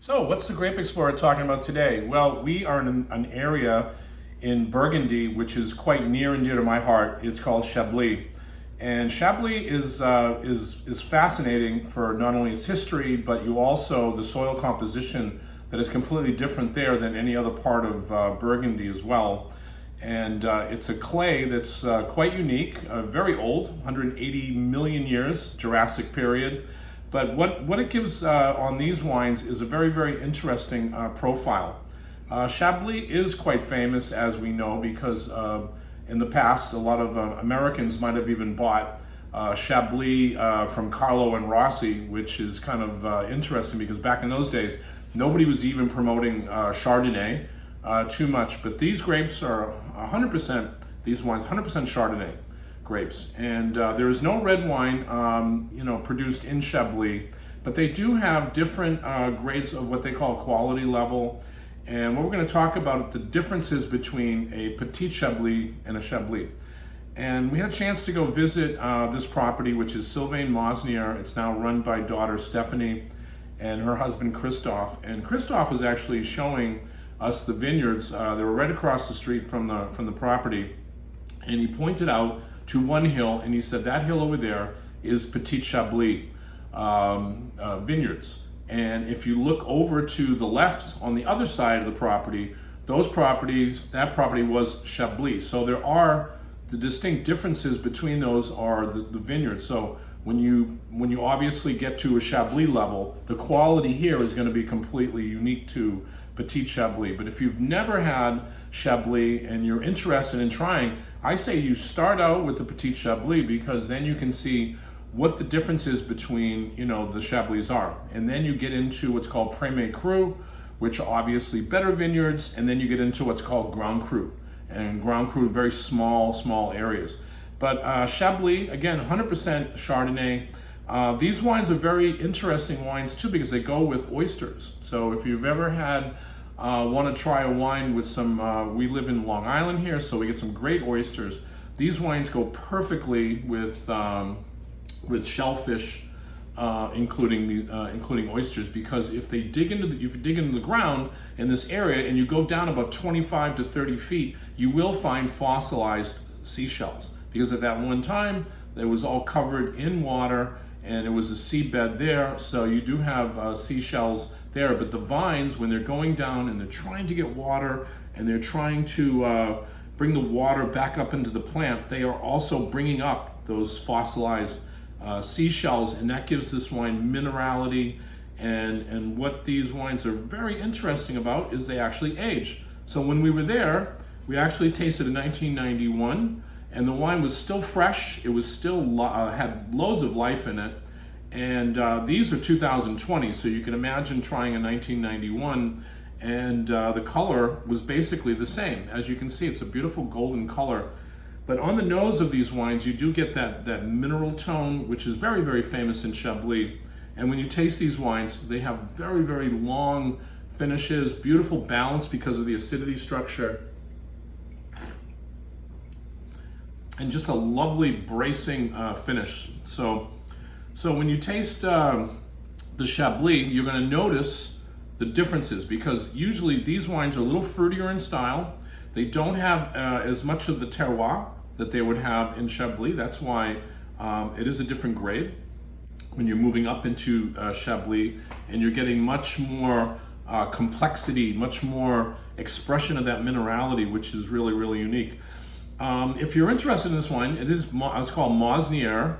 So, what's the Grape Explorer talking about today? Well, we are in an area in Burgundy which is quite near and dear to my heart. It's called Chablis, and Chablis is fascinating for not only its history, but you also the soil composition that is completely different there than any other part of Burgundy as well. And it's a clay that's quite unique, very old, 180 million years, Jurassic period. But what it gives on these wines is a very, very interesting profile. Chablis is quite famous, as we know, because in the past, a lot of Americans might have even bought Chablis from Carlo and Rossi, which is kind of interesting because back in those days, nobody was even promoting Chardonnay too much. But these grapes are 100%, these wines, 100% Chardonnay grapes, and there is no red wine produced in Chablis, but they do have different grades of what they call quality level. And what we're going to talk about the differences between a Petit Chablis and a Chablis. And we had a chance to go visit this property, which is Domaine Mosnier. It's now run by daughter Stephanie and her husband Christophe. And Christophe was actually showing us the vineyards. They were right across the street from the property, and he pointed out to one hill, and he said that hill over there is Petit Chablis vineyards. And if you look over to the left on the other side of the property, that property was Chablis. So there are the distinct differences between those are the vineyards. So when you obviously get to a Chablis level, the quality here is going to be completely unique to Petit Chablis. But if you've never had Chablis and you're interested in trying, I say you start out with the Petit Chablis, because then you can see what the differences between the Chablis are. And then you get into what's called Premier Cru, which are obviously better vineyards, and then you get into what's called Grand Cru. And Grand Cru, very small areas. But Chablis, again, 100% Chardonnay. These wines are very interesting wines too, because they go with oysters. So if you've ever want to try a wine with some, we live in Long Island here, so we get some great oysters. These wines go perfectly with shellfish, including oysters, because if you dig into the ground in this area and you go down about 25 to 30 feet, you will find fossilized seashells, because at that one time it was all covered in water and it was a seabed there. So you do have seashells there, but the vines, when they're going down and they're trying to get water and they're trying to bring the water back up into the plant, they are also bringing up those fossilized seashells, and that gives this wine minerality. And what these wines are very interesting about is they actually age. So when we were there, we actually tasted a 1991, and the wine was still fresh. It was still had loads of life in it. And these are 2020, so you can imagine trying a 1991, and the color was basically the same. As you can see, it's a beautiful golden color. But on the nose of these wines, you do get that mineral tone, which is very, very famous in Chablis. And when you taste these wines, they have very, very long finishes, beautiful balance because of the acidity structure, and just a lovely bracing finish. So when you taste the Chablis, you're going to notice the differences, because usually these wines are a little fruitier in style. They don't have as much of the terroir that they would have in Chablis. That's why it is a different grade when you're moving up into Chablis, and you're getting much more complexity, much more expression of that minerality, which is really, really unique. If you're interested in this wine, it's called Mosnier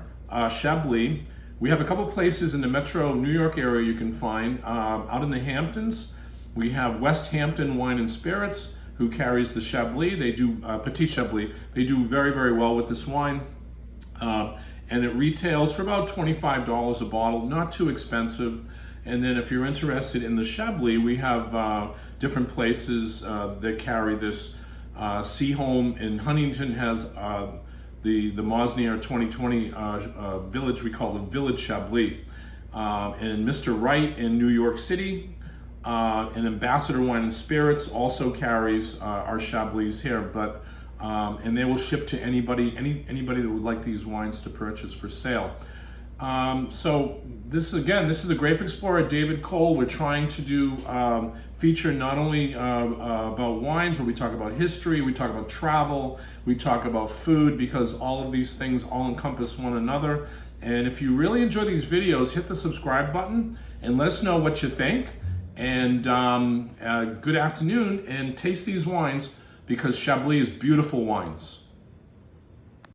Chablis. We have a couple places in the metro New York area you can find. Out in the Hamptons, we have West Hampton Wine and Spirits, who carries the Chablis. They do Petit Chablis. They do very, very well with this wine. And it retails for about $25 a bottle, not too expensive. And then if you're interested in the Chablis, we have different places that carry this. Seaholm in Huntington has the Mosnier 2020 village, we call the Village Chablis. And Mr. Wright in New York City, and Ambassador Wine and Spirits also carries our Chablis here, but and they will ship to anybody that would like these wines to purchase for sale. So this is a Grape Explorer, David Kohl. We're trying to do feature not only about wines, but we talk about history, we talk about travel, we talk about food, because all of these things all encompass one another. And if you really enjoy these videos, hit the subscribe button and let us know what you think. And good afternoon, and taste these wines, because Chablis is beautiful wines.